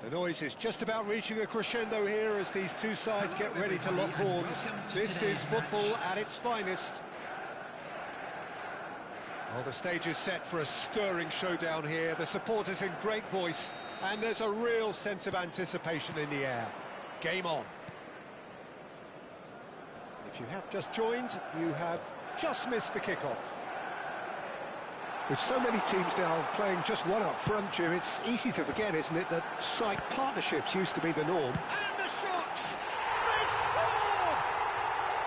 The noise is just about reaching a crescendo here as these two sides get ready to lock horns. This is football at its finest. Well, the stage is set for a stirring showdown here. The supporters in great voice, and there's a real sense of anticipation in the air. Game on. If you have just joined, you have just missed the kickoff. With so many teams now playing just one up front, Jim, it's easy to forget, isn't it, that strike partnerships used to be the norm. And the shots! They score!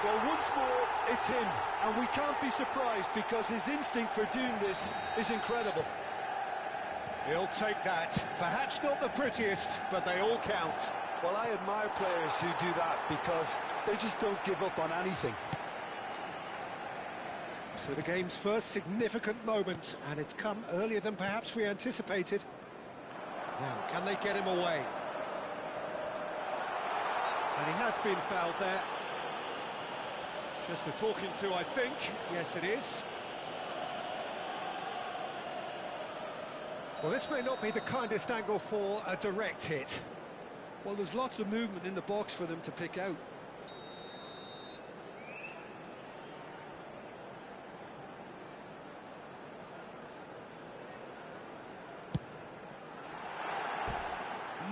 Well, once more, it's him, and we can't be surprised because his instinct for doing this is incredible. He'll take that. Perhaps not the prettiest, but they all count. Well, I admire players who do that because they just don't give up on anything. So the game's first significant moment, and it's come earlier than perhaps we anticipated. Now, can they get him away? And he has been fouled there. Just a talking to, I think. Yes, it is. Well, this may not be the kindest angle for a direct hit. Well, there's lots of movement in the box for them to pick out.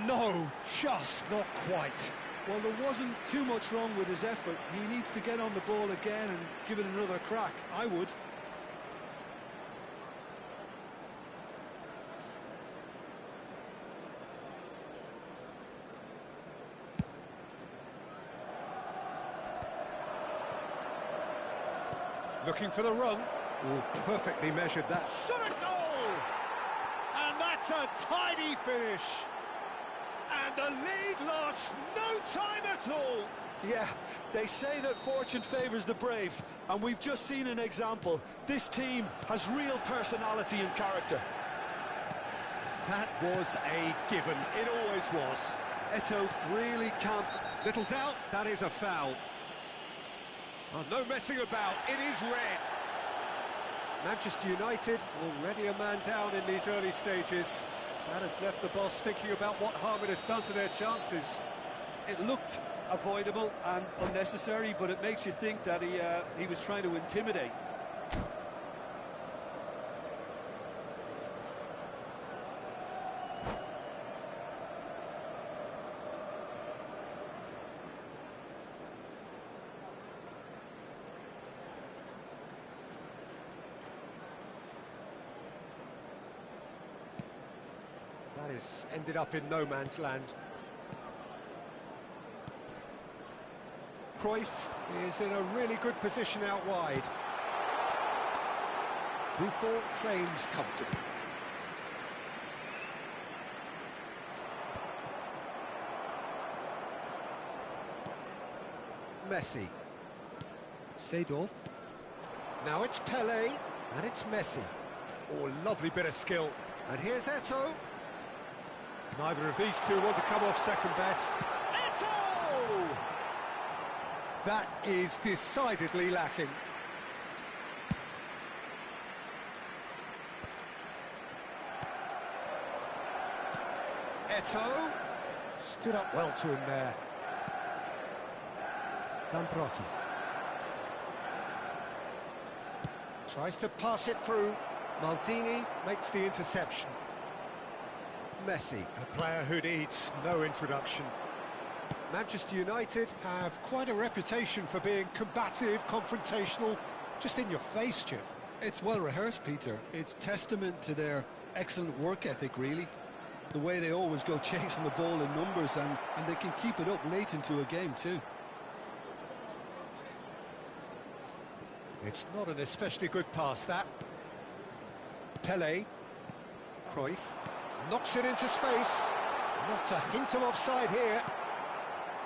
No, just not quite. Well, there wasn't too much wrong with his effort. He needs to get on the ball again and give it another crack. I would. Looking for the run. Oh, perfectly measured that. Shot a goal! And that's a tidy finish. And the lead lost no time at all. Yeah, they say that fortune favours the brave, and we've just seen an example. This team has real personality and character. That was a given. It always was. Eto'o really can't... Little doubt, that is a foul. Oh, no messing about, it is red. Manchester United already a man down in these early stages. That has left the boss thinking about what harm it has done to their chances. It looked avoidable and unnecessary, but it makes you think that he was trying to intimidate. That has ended up in no man's land. Cruyff is in a really good position out wide. Buffon claims comfortably. Messi. Seedorf. Now it's Pelé, and it's Messi. Oh, lovely bit of skill. And here's Eto'o. Neither of these two want to come off second best. Eto'o! That is decidedly lacking. Eto'o stood up well to him there. Zambrota. Tries to pass it through. Maldini makes the interception. Messi, a player who needs no introduction. Manchester United have quite a reputation for being combative, confrontational, just in your face, Jim. It's well rehearsed, Peter. It's testament to their excellent work ethic, really. The way they always go chasing the ball in numbers, and they can keep it up late into a game too. It's not an especially good pass, that. Pelé. Cruyff. Knocks it into space. Not a hint of offside here.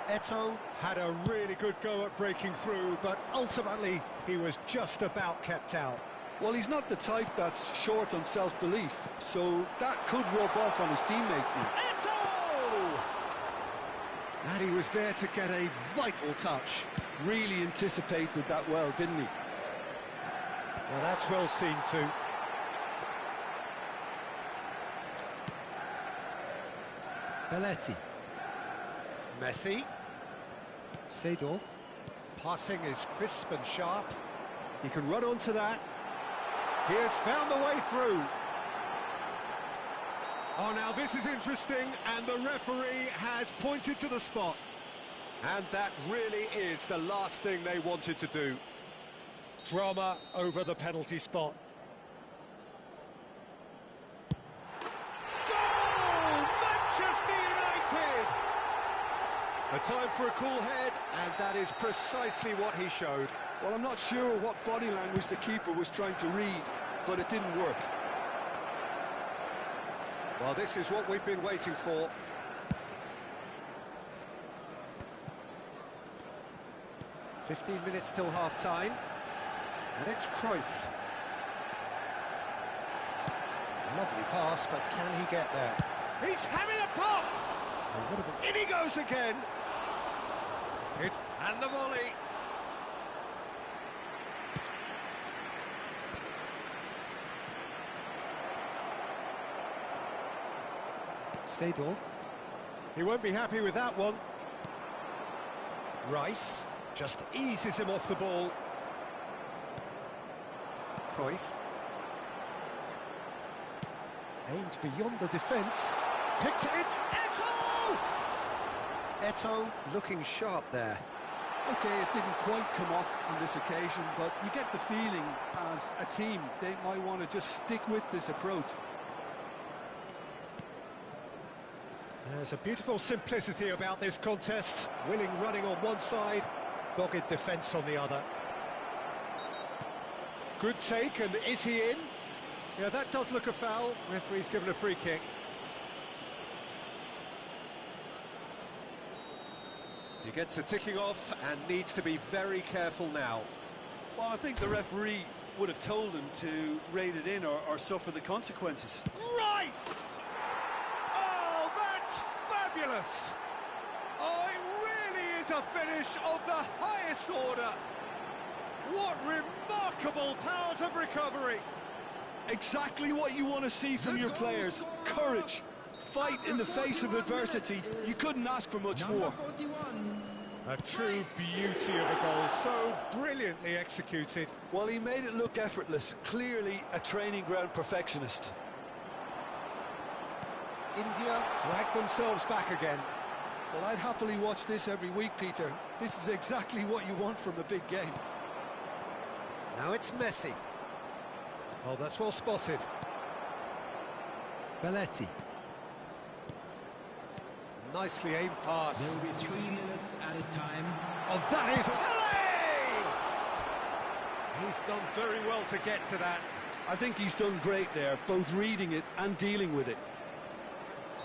Eto'o had a really good go at breaking through, but ultimately he was just about kept out. Well, he's not the type that's short on self-belief, so that could rub off on his teammates now. Eto'o! And he was there to get a vital touch. Really anticipated that well, didn't he? Well, that's well seen too. Belletti. Messi. Seedorf. Passing is crisp and sharp. He can run onto that. He has found the way through. Oh, now this is interesting, and the referee has pointed to the spot. And that really is the last thing they wanted to do. Drama over the penalty spot. Goal! Manchester United! A time for a cool head, and that is precisely what he showed. Well, I'm not sure what body language the keeper was trying to read, but it didn't work. Well, this is what we've been waiting for. "15 minutes till half-time, and it's Cruyff. Lovely pass, but can he get there? He's having a pop! In he goes again! And the volley! Seedorf. He won't be happy with that one. Rice just eases him off the ball. Cruyff. Aimed beyond the defence. Picked it. It's Eto'o! Eto'o looking sharp there. Okay, it didn't quite come off on this occasion, but you get the feeling as a team they might want to just stick with this approach. There's a beautiful simplicity about this contest. Willing running on one side, dogged defence on the other. Good take, and is he in? Yeah, that does look a foul. Referee's given a free kick. He gets a ticking off and needs to be very careful now. Well, I think the referee would have told him to rate it in or suffer the consequences. Rice! Oh, that's fabulous! Oh, it really is a finish of the highest order. What remarkable powers of recovery! Exactly what you want to see from your players. Courage, fight in the face of adversity. You couldn't ask for much more. A true beauty of a goal, so brilliantly executed. Well, he made it look effortless. Clearly a training ground perfectionist. India drag themselves back again. Well, I'd happily watch this every week, Peter. This is exactly what you want from a big game. Now it's Messi. Oh, that's well spotted. Belletti. Nicely aimed pass. There will be 3 minutes at a time. Oh, that is Pele! He's done very well to get to that. I think he's done great there, both reading it and dealing with it.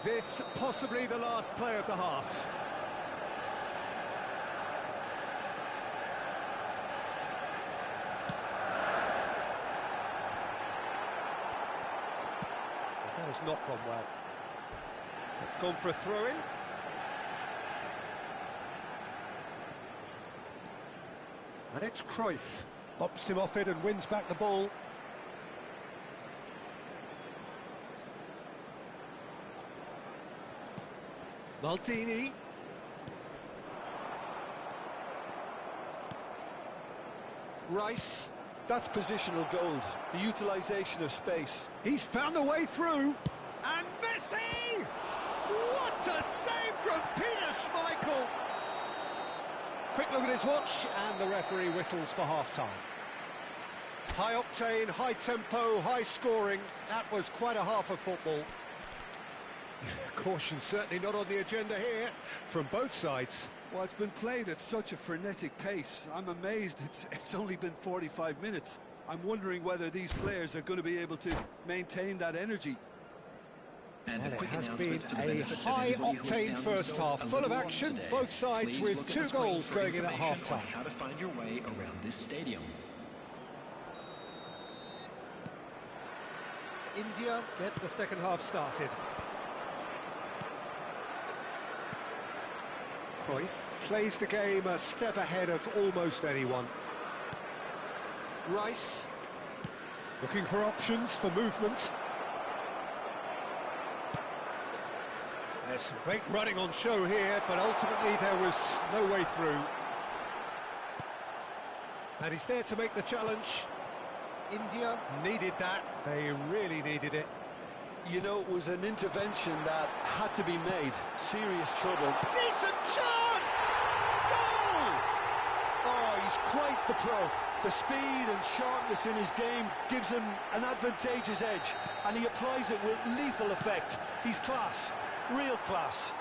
This possibly the last play of the half. That has not gone well. It's gone for a throw-in. And it's Cruyff. Bops him off it and wins back the ball. Maldini. Rice. That's positional gold, the utilisation of space. He's found a way through. And Messi! What a save from Peter Schmeichel! Quick look at his watch, and the referee whistles for half-time. High octane, high tempo, high scoring. That was quite a half of football. Caution certainly not on the agenda here from both sides. Well, it's been played at such a frenetic pace. I'm amazed it's only been 45 minutes. I'm wondering whether these players are going to be able to maintain that energy. And well, it has been a high-octane first half, full of action, both sides with 2 goals going in at half-time. How to find your way around this stadium. India get the second half started. Cruyff plays the game a step ahead of almost anyone. Rice looking for options for movement. There's some great running on show here, but ultimately there was no way through. And he's there to make the challenge. India needed that. They really needed it. You know, it was an intervention that had to be made. Serious trouble. Decent chance! Goal! Oh, he's quite the pro. The speed and sharpness in his game gives him an advantageous edge, and he applies it with lethal effect. He's class, real class.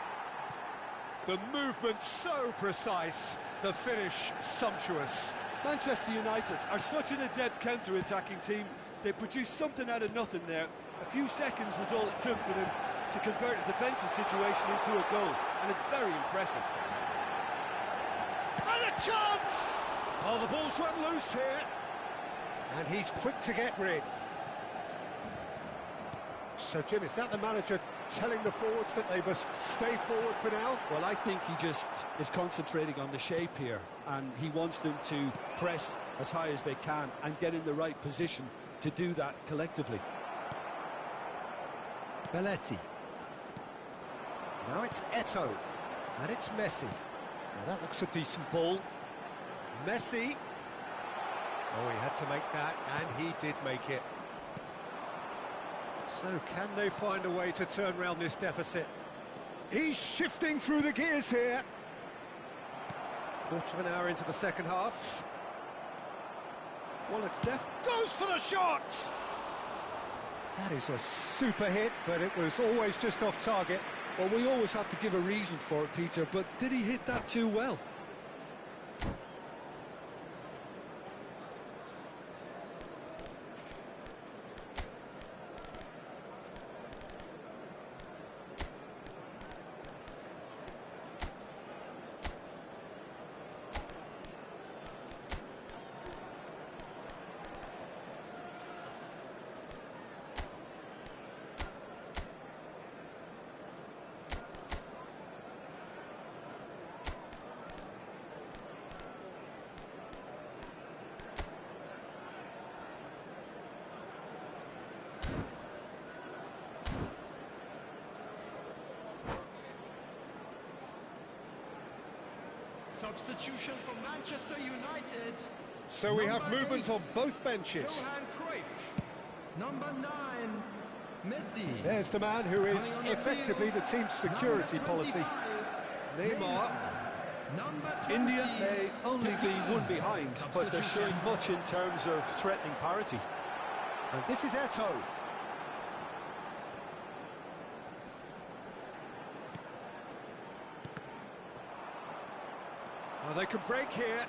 The movement so precise, the finish sumptuous. Manchester United are such an adept counter-attacking team. They produced something out of nothing there. A few seconds was all it took for them to convert a defensive situation into a goal, and it's very impressive. And a chance! Oh, the ball's run loose here. And he's quick to get rid. So, Jim, is that the manager telling the forwards that they must stay forward for now? Well, I think he just is concentrating on the shape here, and he wants them to press as high as they can and get in the right position to do that collectively. Belletti. Now it's Eto'o. And it's Messi. Now that looks a decent ball. Messi. Oh, he had to make that, and he did make it. So can they find a way to turn around this deficit? He's shifting through the gears here. Quarter of an hour into the second half. Well, it's goes for the shot! That is a super hit, but it was always just off target. Well, we always have to give a reason for it, Peter, but did he hit that too well? Substitution for Manchester United. So we have movement on both benches. Johan Cruyff. Number 9, Messi. There's the man who is effectively the team's security policy. Neymar. India may only be one behind, but they're showing much in terms of threatening parity. And this is Eto'o. Oh, they can break here.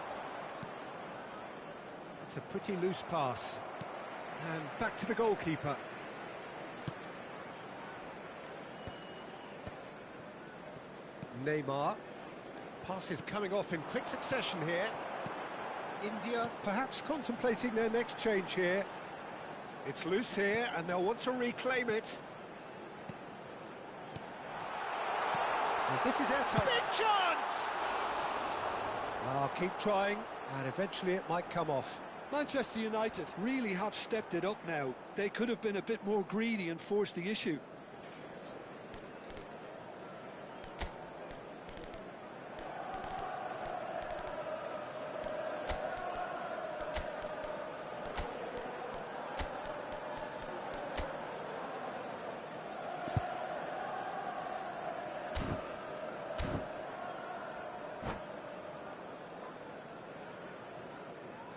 It's a pretty loose pass. And back to the goalkeeper. Neymar. Pass is coming off in quick succession here. India perhaps contemplating their next change here. It's loose here and they'll want to reclaim it. And this is Eto'o. Big chance! I'll keep trying and eventually it might come off. Manchester United really have stepped it up now. They could have been a bit more greedy and forced the issue.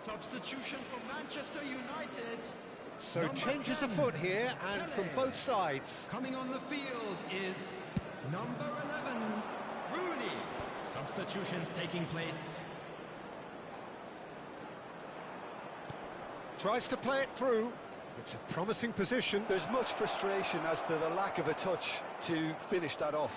Substitution for Manchester United. So changes afoot here and from both sides. Coming on the field is number 11, Rooney. Substitutions taking place. Tries to play it through. It's a promising position. There's much frustration as to the lack of a touch to finish that off.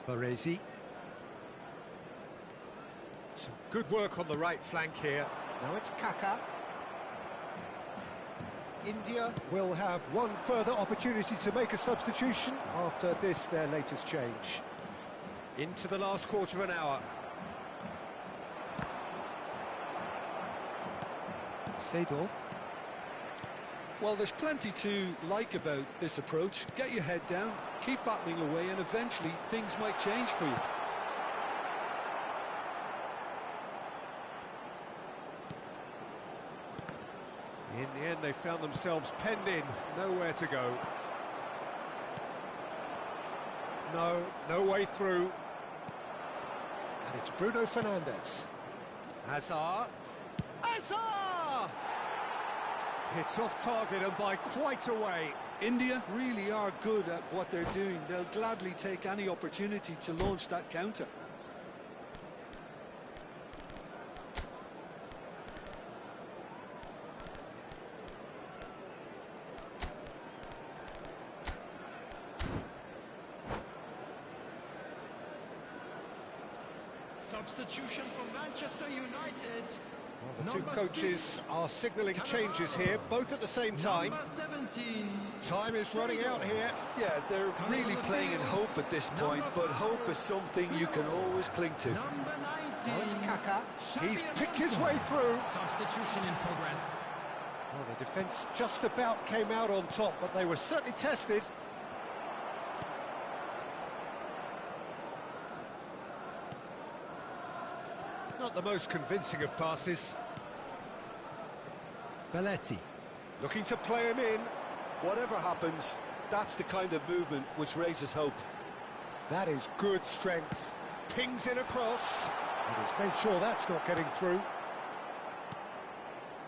Baresi. Some good work on the right flank here. Now it's Kaka. India will have one further opportunity to make a substitution after this, their latest change. Into the last quarter of an hour. Seedorf. Well, there's plenty to like about this approach. Get your head down, keep battling away, and eventually things might change for you. In the end, they found themselves penned in, nowhere to go. No way through. And it's Bruno Fernandes. Hazard. Hazard! It's off target and by quite a way. India really are good at what they're doing. They'll gladly take any opportunity to launch that counter. Substitution for Manchester United. The two coaches are signalling changes here, both at the same time. Number 17. Time is running out here. Yeah, they're really playing in hope at this point, but hope is something you can always cling to. Number 19. Now it's Kaka. He's picked his way through. Substitution in progress. Well, the defence just about came out on top, but they were certainly tested. Not the most convincing of passes. Belletti. Looking to play him in. Whatever happens, that's the kind of movement which raises hope. That is good strength. Pings in across. And he's made sure that's not getting through.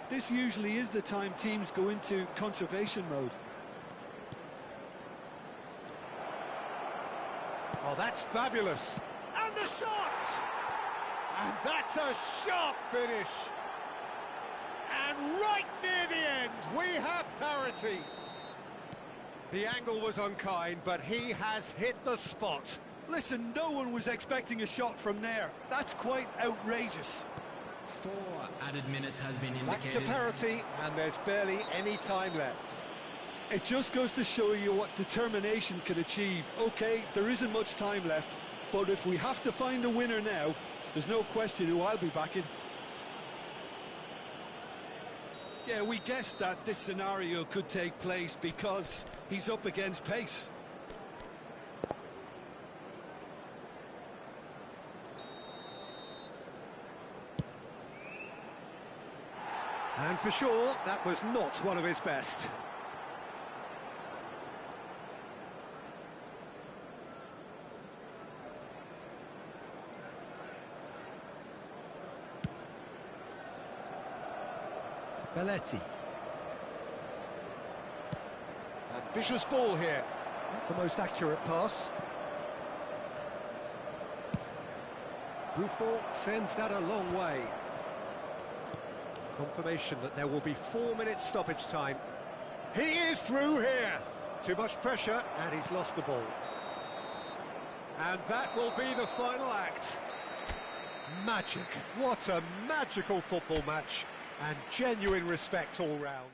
This usually is the time teams go into conservation mode. Oh, that's fabulous. And the shot! And that's a sharp finish. And right near the end, we have parity. The angle was unkind, but he has hit the spot. Listen, no one was expecting a shot from there. That's quite outrageous. 4 added minutes has been Back indicated. to parity, and there's barely any time left. It just goes to show you what determination can achieve. Okay, there isn't much time left, but if we have to find a winner now, there's no question who I'll be backing. Yeah, we guessed that this scenario could take place because he's up against pace. And for sure, that was not one of his best. Belletti. Ambitious ball here. Not the most accurate pass. Buffon sends that a long way. Confirmation that there will be 4 minutes stoppage time. He is through here. Too much pressure, and he's lost the ball. And that will be the final act. Magic. What a magical football match. And genuine respect all round.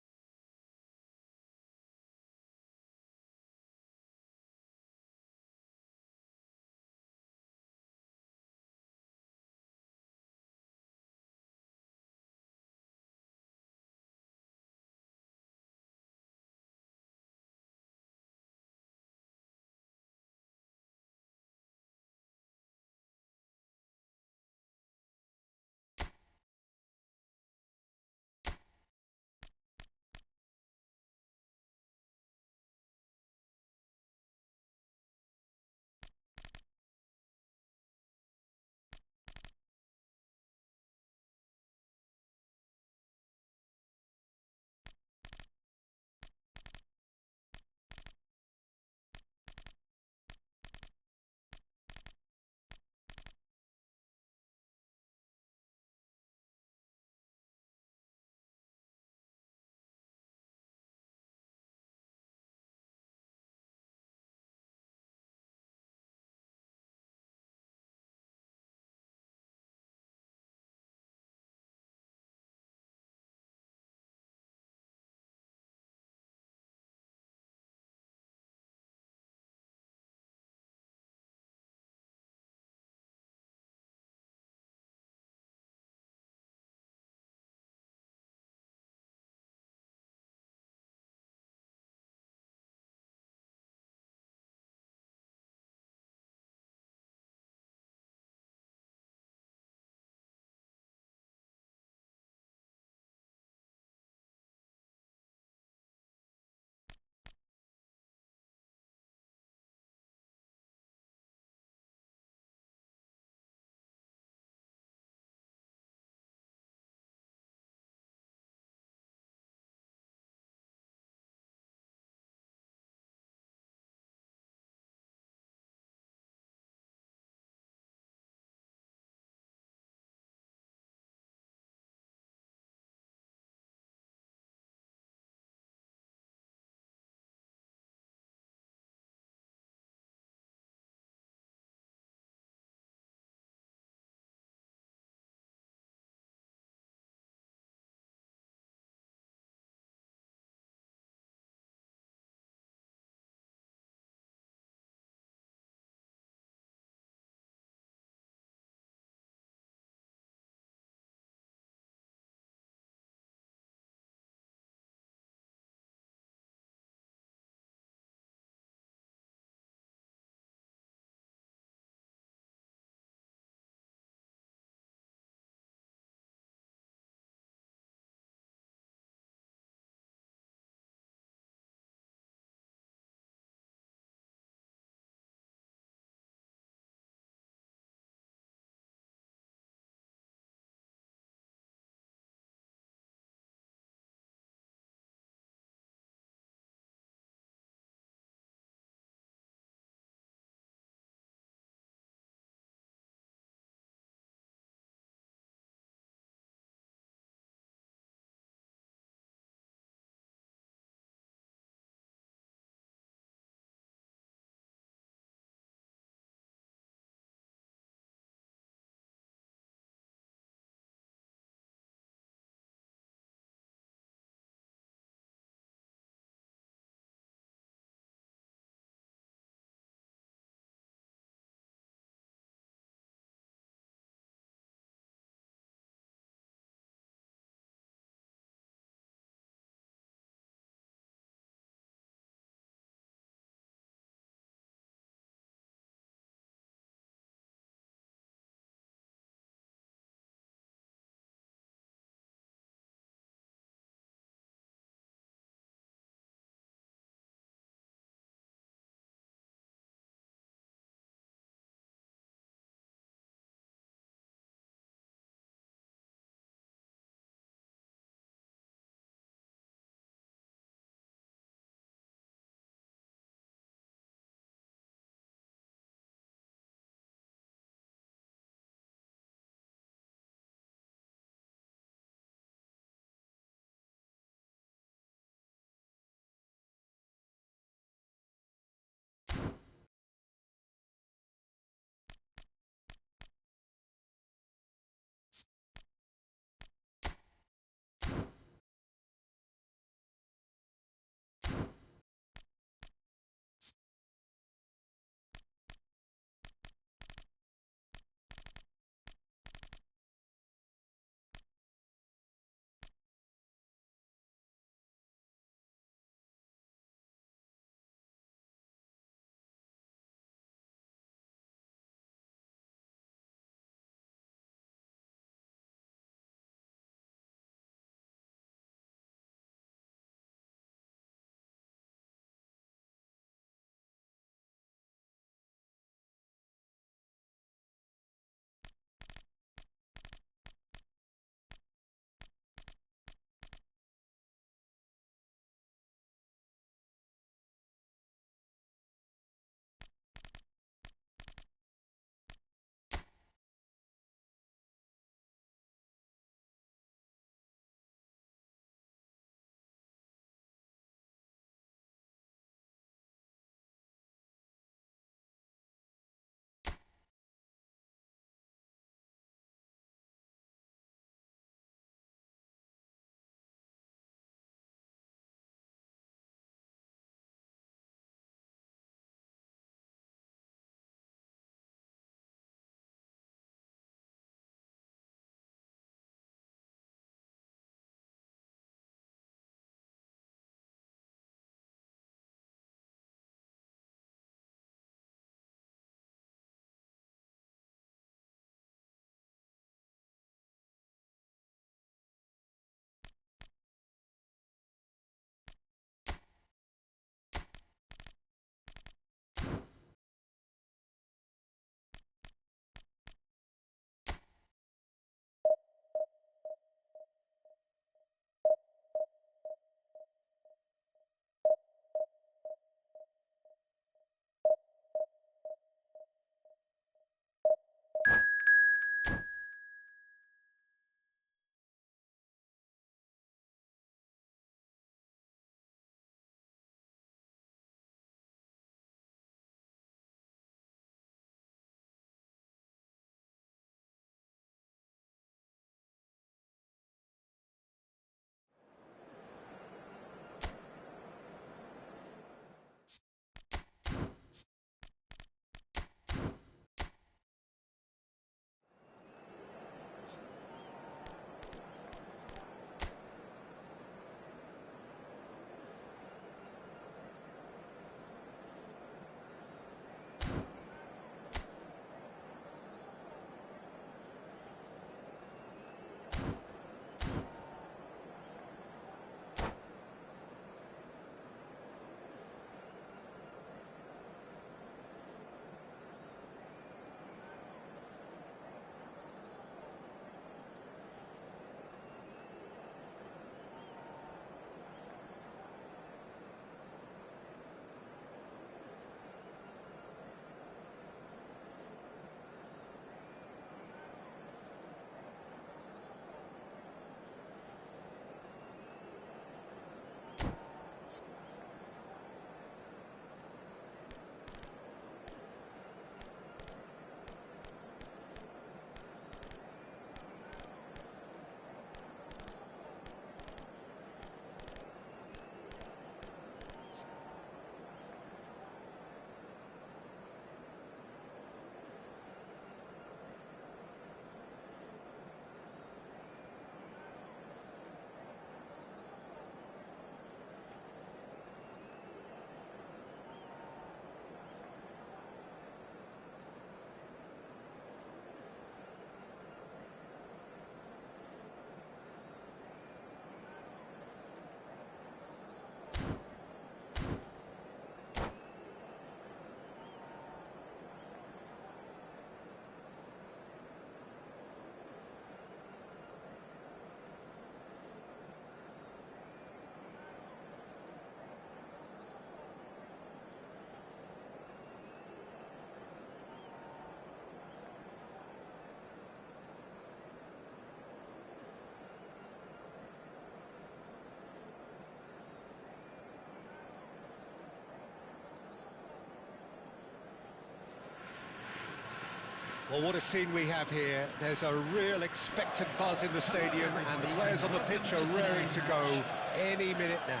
Well, what a scene we have here. There's a real expectant buzz in the stadium, and the players on the pitch are raring to go any minute now.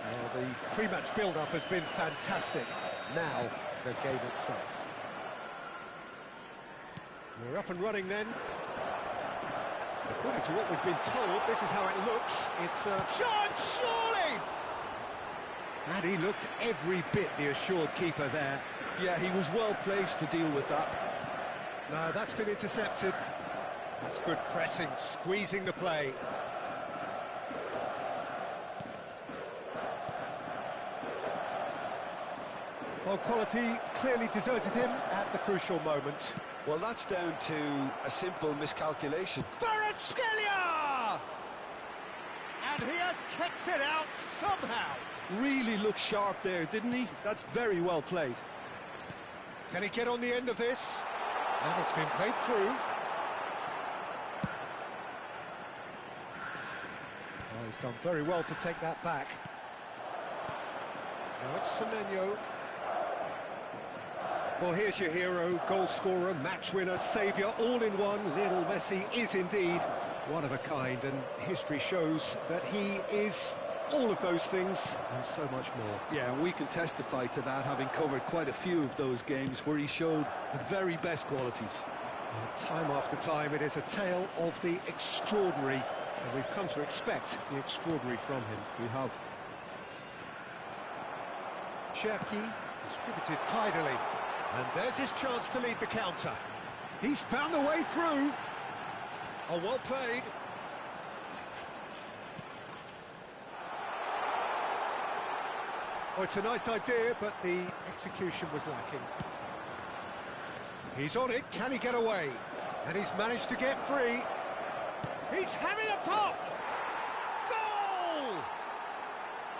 Well, the pre-match build-up has been fantastic. Now, the game itself. We're up and running then. According to what we've been told, this is how it looks. It's a shot, surely! And he looked every bit the assured keeper there. Yeah, he was well placed to deal with that. No, that's been intercepted. That's good pressing, squeezing the play. Well, quality clearly deserted him at the crucial moment. Well, that's down to a simple miscalculation. Kvaratskhelia! And he has kicked it out somehow. Really looked sharp there, didn't he? That's very well played. Can he get on the end of this? And it's been played through. Oh, he's done very well to take that back. Now it's Semenyo. Well, here's your hero, goal scorer, match winner, saviour, all in one. Lionel Messi is indeed one of a kind, and history shows that he is all of those things and so much more. Yeah, and we can testify to that, having covered quite a few of those games where he showed the very best qualities. Time after time, it is a tale of the extraordinary, and we've come to expect the extraordinary from him. We have. Cherki distributed tidily, and there's his chance to lead the counter. He's found a way through. Oh, well played. Oh, it's a nice idea, but the execution was lacking. He's on it, can he get away? And he's managed to get free. He's having a pop! Goal!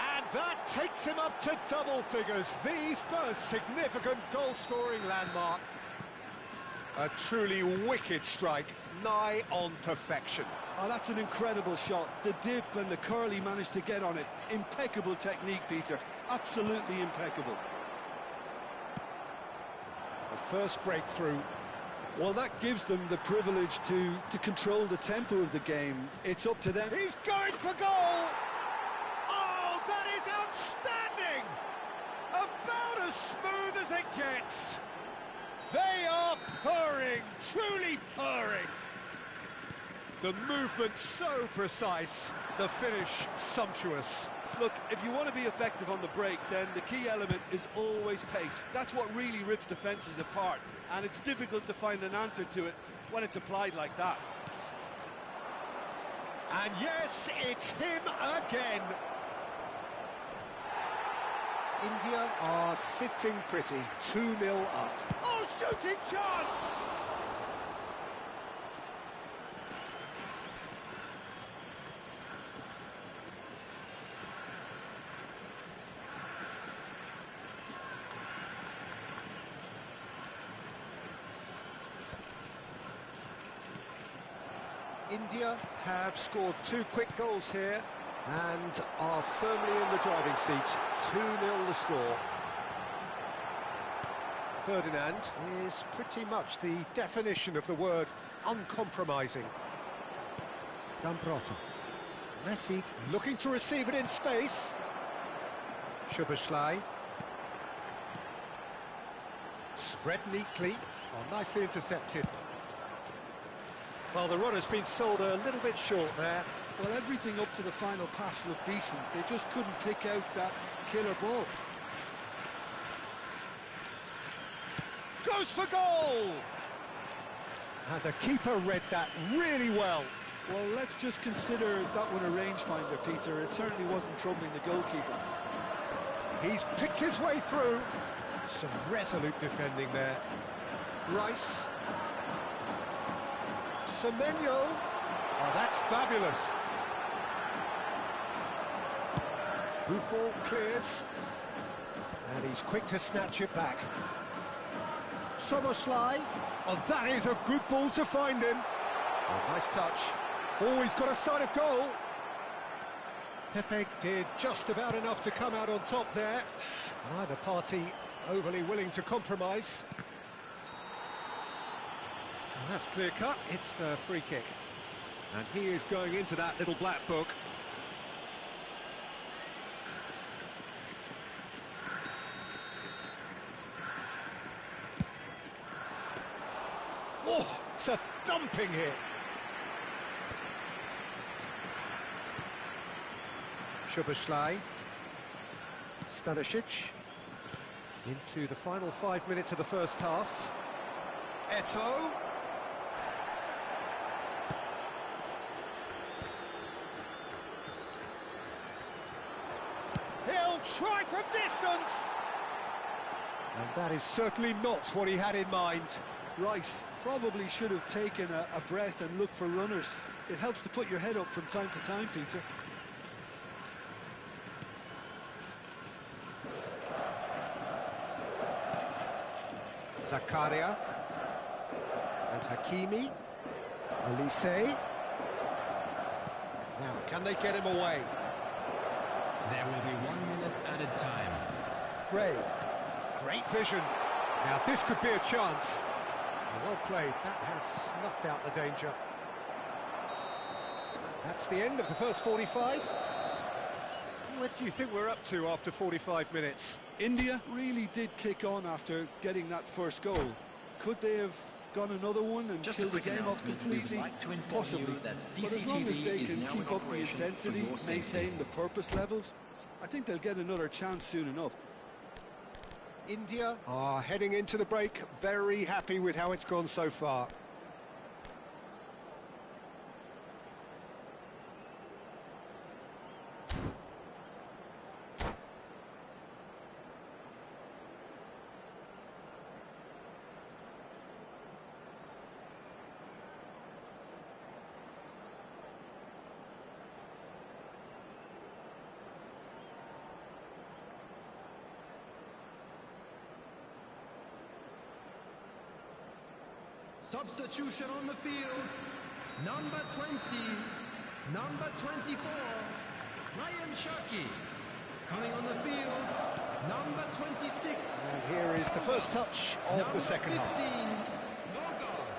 And that takes him up to double figures, the first significant goal-scoring landmark. A truly wicked strike, nigh on perfection. Oh, that's an incredible shot. The dip and the curl he managed to get on it. Impeccable technique, Peter. Absolutely impeccable. The first breakthrough. Well, that gives them the privilege to control the tempo of the game. It's up to them. He's going for goal! Oh, that is outstanding! About as smooth as it gets. They are purring, truly purring. The movement so precise, the finish sumptuous. Look, if you want to be effective on the break, then the key element is always pace. That's what really rips defences apart, and it's difficult to find an answer to it when it's applied like that. And yes, it's him again. India are sitting pretty, 2-0 up. Oh, shooting chance! India have scored 2 quick goals here and are firmly in the driving seat. 2-0 the score. Ferdinand is pretty much the definition of the word uncompromising. Zambrotta. Messi looking to receive it in space. Szoboszlai. Spread neatly. Oh, nicely intercepted. Well, the runner's been sold a little bit short there. Well, everything up to the final pass looked decent. They just couldn't pick out that killer ball. Goes for goal! And the keeper read that really well. Well, let's just consider that one a rangefinder, Peter. It certainly wasn't troubling the goalkeeper. He's picked his way through. Some resolute defending there. Rice. Semenyo. Oh, that's fabulous. Buffon clears. And he's quick to snatch it back. Szoboszlai. Oh, that is a good ball to find him. Oh, nice touch. Oh, he's got a sight of goal. Pepe did just about enough to come out on top there. Neither party overly willing to compromise. Well, that's clear cut. It's a free kick. And he is going into that little black book. Oh, it's a thumping hit. Szoboszlai. Stanisic. Into the final 5 minutes of the first half. Eto'o. He'll try from distance! And that is certainly not what he had in mind. Rice probably should have taken a breath and looked for runners. It helps to put your head up from time to time, Peter. Zakaria. And Hakimi. Olise. Now, can they get him away? There will be 1 minute added time. Gray. Great vision. Now, this could be a chance. Well played. That has snuffed out the danger. That's the end of the first 45. What do you think we're up to after 45 minutes? India really did kick on after getting that first goal. Could they have gone another one and Just killed the a quick game off announcement, we would completely? like to inform Possibly. you that But as long as CCTV they is can now keep in up the operation for intensity, your safety. maintain the purpose levels, I think they'll get another chance soon enough. India are heading into the break, very happy with how it's gone so far. Substitution on the field. Number 20, number 24, Ryan Sharkey. Coming on the field, number 26. And here is the first touch of number the second 15, half. Norgard.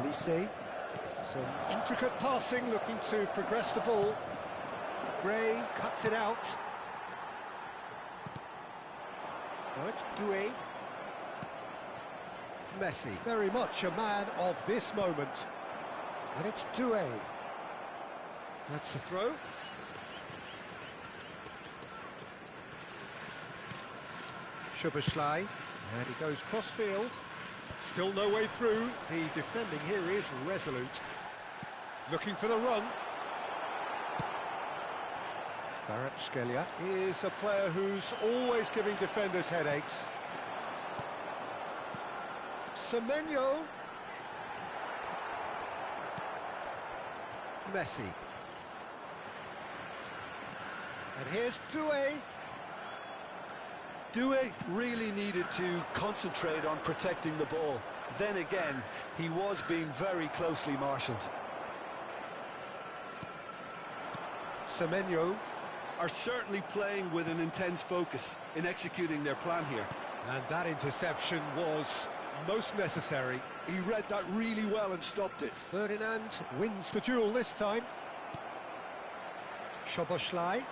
Olise. Some intricate passing, looking to progress the ball. Gray cuts it out. Now it's Doué. Messi, very much a man of this moment. And it's Doué. That's the throw. Szoboszlai, and he goes cross-field. Still no way through. The defending here is resolute. Looking for the run. Kvaratskhelia is a player who's always giving defenders headaches. Semenyo. Messi. And here's Doué. Doué really needed to concentrate on protecting the ball. Then again, he was being very closely marshalled. Semenyo. Are certainly playing with an intense focus in executing their plan here. And that interception was most necessary. He read that really well and stopped it. Ferdinand wins the duel this time. Szoboszlai.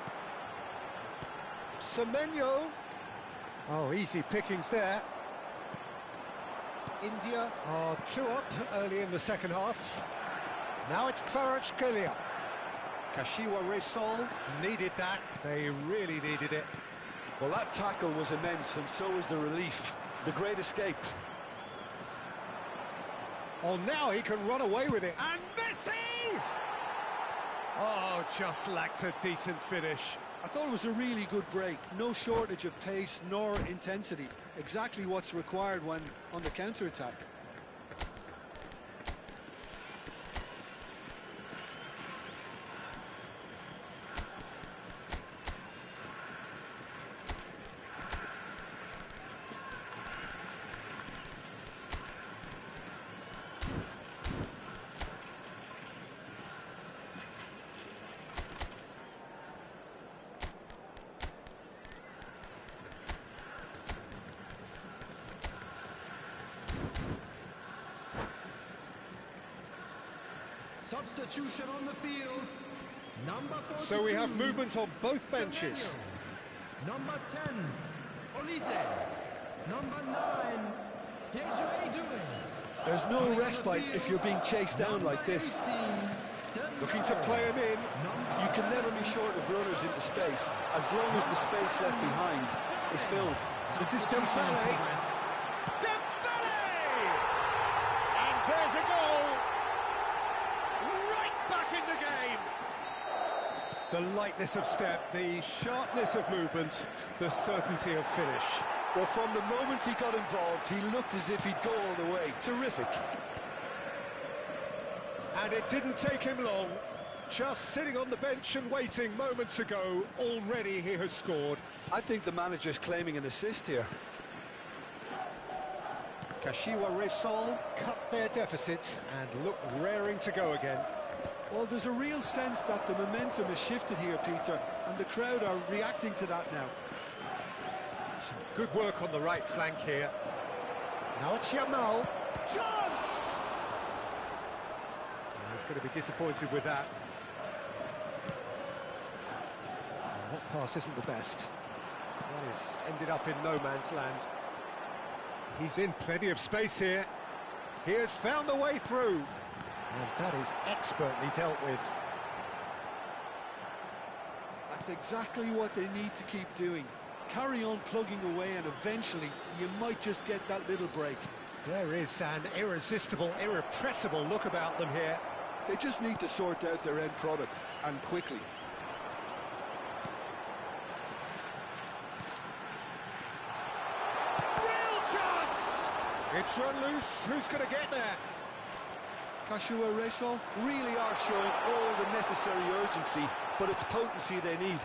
Semenyo. Oh, easy pickings there. India are 2 up early in the second half. Now it's Kvaratskhelia. Kashiwa Resol needed that. They really needed it. Well, that tackle was immense, and so was the relief. The great escape. Oh, now he can run away with it. And Messi! Oh, just lacked a decent finish. I thought it was a really good break. No shortage of pace nor intensity. Exactly what's required when on the counter-attack. Substitution on the field. Number 42. So we have movement on both benches. Semenyo. Number 10, Olise. Number 9, Desiree Doué. There's no respite if you're being chased down like this. 18, Looking to play him in. You can never be short of runners into space, as long as the space left behind is filled. This is Dembele. Dembele! And there's a goal! Right back in the game! The lightness of step, the sharpness of movement, the certainty of finish. Well, from the moment he got involved, he looked as if he'd go all the way. Terrific. And it didn't take him long. Just sitting on the bench and waiting moments ago, already he has scored. I think the manager's claiming an assist here. Kashiwa Reysol cut their deficit and look raring to go again. Well, there's a real sense that the momentum has shifted here, Peter, and the crowd are reacting to that now. Some good work on the right flank here. Now it's Yamal. Chance! He's going to be disappointed with that. That pass isn't the best. That has ended up in no man's land. He's in plenty of space here. He has found a way through. And that is expertly dealt with. That's exactly what they need to keep doing. Carry on plugging away, and eventually you might just get that little break. There is an irresistible, irrepressible look about them here. They just need to sort out their end product, and quickly. Real chance! It's run loose. Who's going to get there? Kashiwa Reysol really are showing all the necessary urgency, but it's potency they need.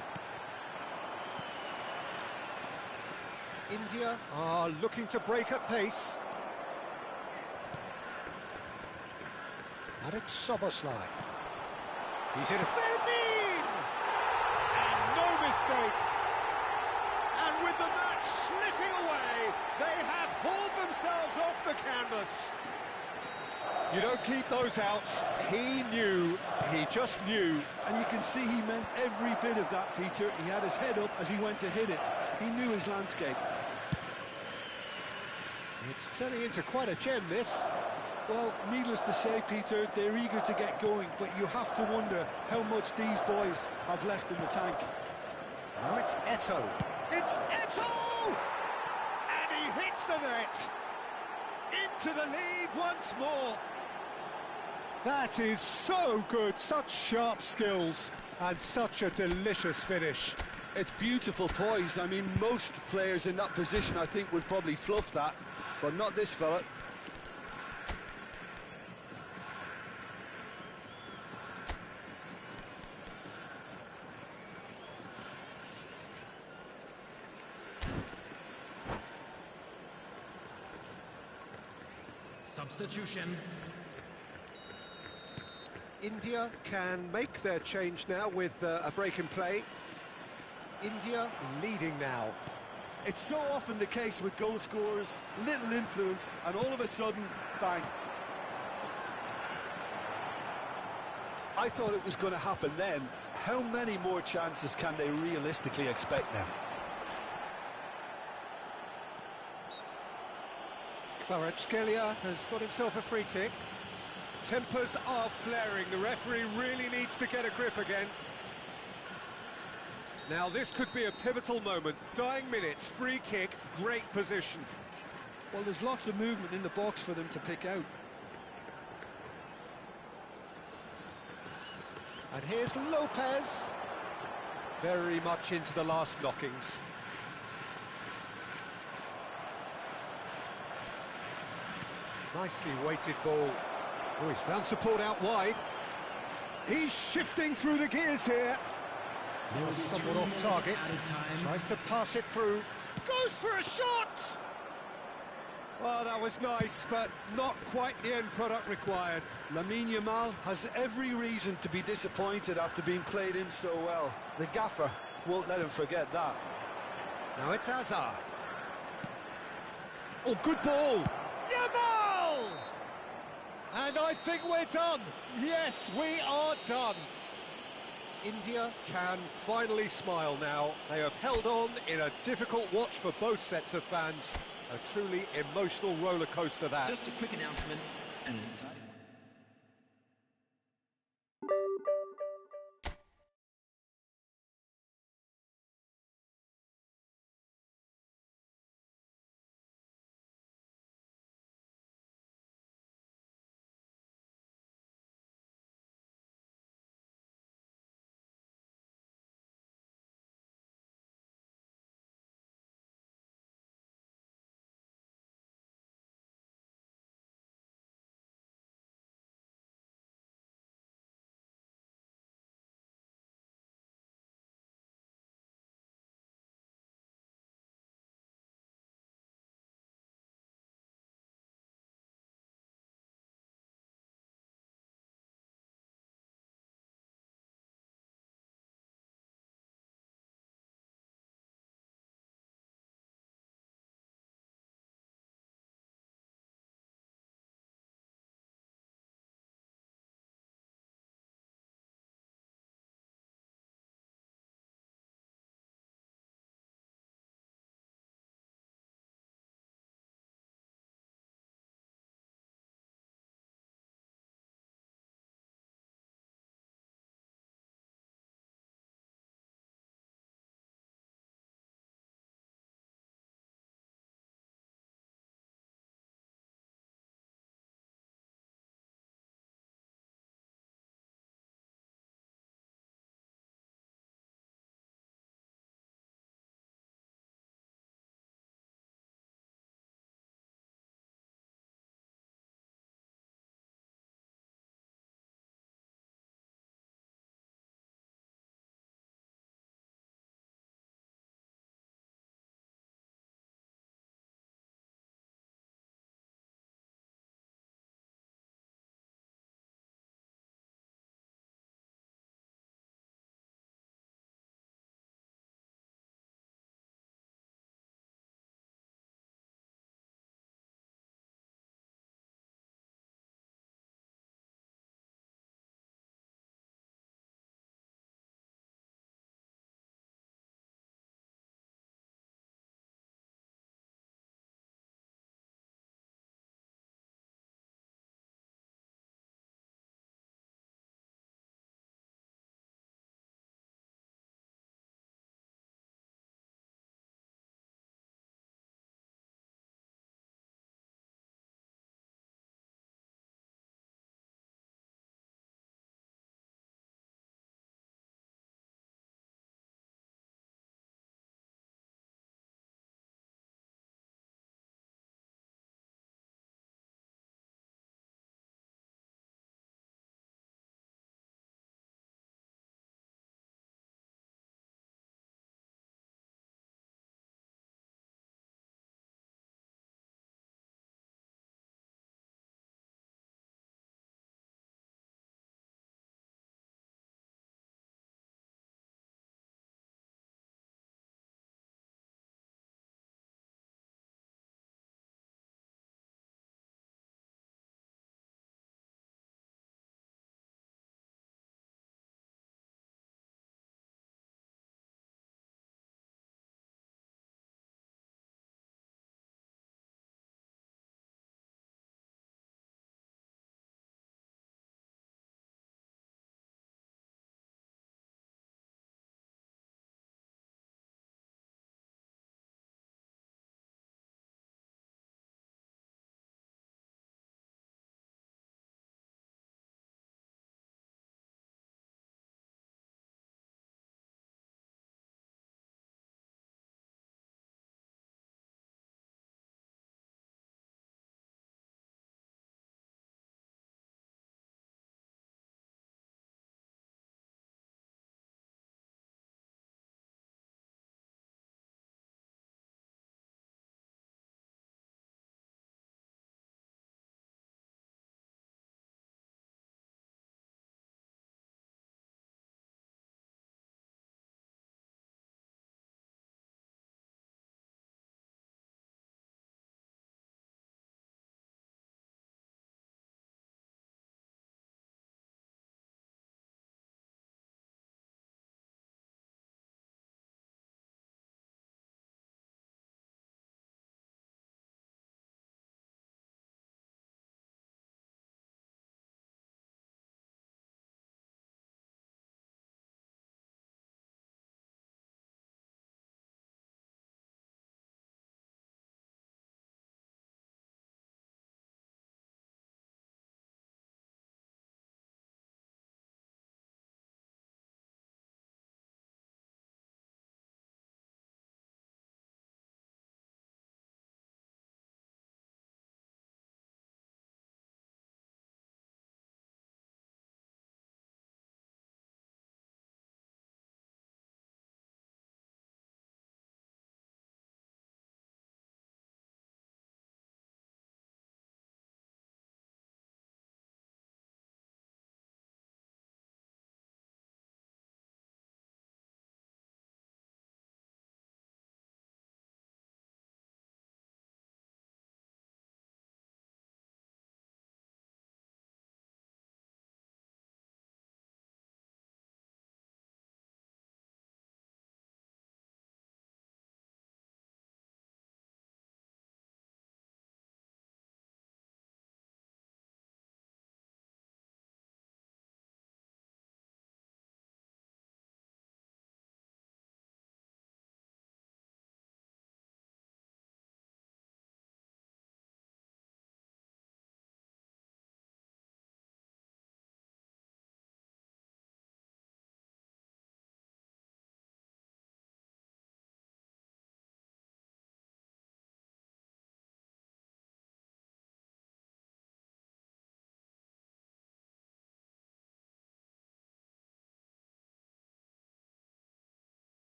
India are looking to break at pace. Marek Soboslai. He's in a and no mistake. And with the match slipping away, they have hauled themselves off the canvas. You don't keep those outs. He knew, he just knew. And you can see he meant every bit of that, Peter. He had his head up as he went to hit it. He knew his landscape. It's turning into quite a gem, this. Well, needless to say, Peter, they're eager to get going, but you have to wonder how much these boys have left in the tank. Now it's Eto'o. It's Eto'o! And he hits the net. Into the lead once more. That is so good, such sharp skills, and such a delicious finish. It's beautiful poise. I mean, most players in that position, I think, would probably fluff that, but not this fella. Substitution. India can make their change now with a break in play. India leading now. It's so often the case with goal scorers, little influence, and all of a sudden, bang. I thought it was going to happen then. How many more chances can they realistically expect now? Kvaratskhelia has got himself a free kick. Tempers are flaring. The referee really needs to get a grip again. Now this could be a pivotal moment. Dying minutes, free kick, great position. Well, there's lots of movement in the box for them to pick out. And here's Lopez. Very much into the last knockings. Nicely weighted ball. Oh, he's found support out wide. He's shifting through the gears here. Somewhat off target. Tries to pass it through. Goes for a shot! Well, that was nice, but not quite the end product required. Lamine Yamal has every reason to be disappointed after being played in so well. The gaffer won't let him forget that. Now it's Hazard. Oh, good ball! Yamal! And I think we're done. Yes, we are done. India can finally smile now. They have held on in a difficult watch for both sets of fans. A truly emotional roller coaster that. Just a quick announcement and inside.